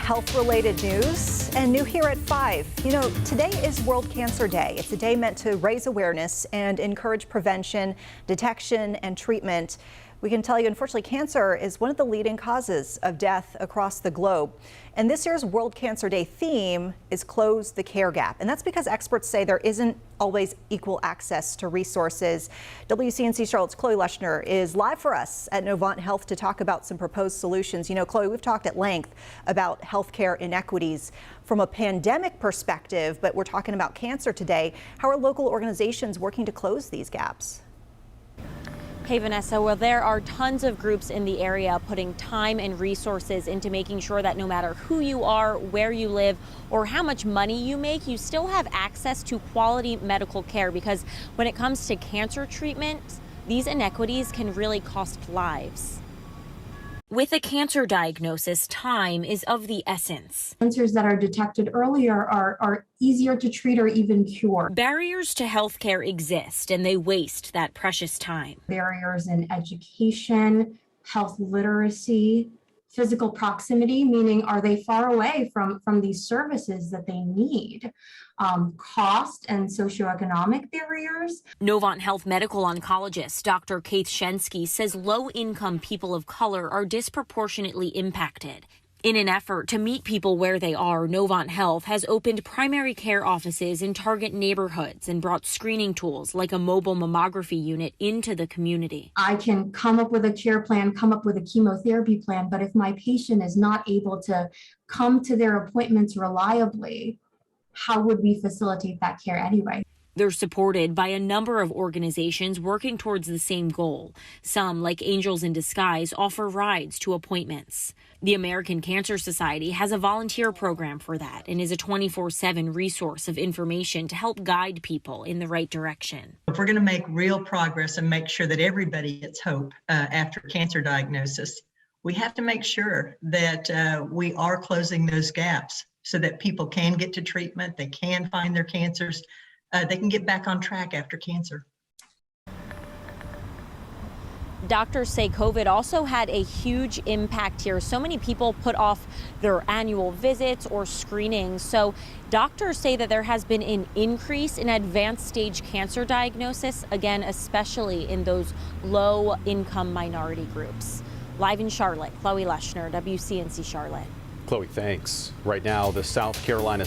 health-related news and new here at 5. You know, today is World Cancer Day. It's a day meant to raise awareness and encourage prevention, detection, and treatment. We can tell you, unfortunately, cancer is one of the leading causes of death across the globe. And this year's World Cancer Day theme is Close the Care Gap. And that's because experts say there isn't always equal access to resources. WCNC Charlotte's Chloe Leshner is live for us at Novant Health to talk about some proposed solutions. You know, Chloe, we've talked at length about healthcare inequities from a pandemic perspective, but we're talking about cancer today. How are local organizations working to close these gaps? Hey, Vanessa, well, there are tons of groups in the area putting time and resources into making sure that no matter who you are, where you live, or how much money you make, you still have access to quality medical care, because when it comes to cancer treatment, these inequities can really cost lives. With a cancer diagnosis, time is of the essence. Cancers that are detected earlier are easier to treat or even cure. Barriers to healthcare exist, and they waste that precious time. Barriers in education, health literacy, physical proximity, meaning are they far away from these services that they need? Cost and socioeconomic barriers. Novant Health medical oncologist Dr. Keith Shensky says low-income people of color are disproportionately impacted. In an effort to meet people where they are, Novant Health has opened primary care offices in target neighborhoods and brought screening tools like a mobile mammography unit into the community. I can come up with a care plan, come up with a chemotherapy plan, but if my patient is not able to come to their appointments reliably, how would we facilitate that care anyway? They're supported by a number of organizations working towards the same goal. Some, like Angels in Disguise, offer rides to appointments. The American Cancer Society has a volunteer program for that and is a 24/7 resource of information to help guide people in the right direction. If we're going to make real progress and make sure that everybody gets hope after cancer diagnosis, we have to make sure that we are closing those gaps so that people can get to treatment, they can find their cancers, they can get back on track after cancer. Doctors say COVID also had a huge impact here. So many people put off their annual visits or screenings. So doctors say that there has been an increase in advanced stage cancer diagnosis, again, especially in those low income minority groups. Live in Charlotte, Chloe Leshner, WCNC Charlotte. Chloe, thanks. Right now, the South Carolina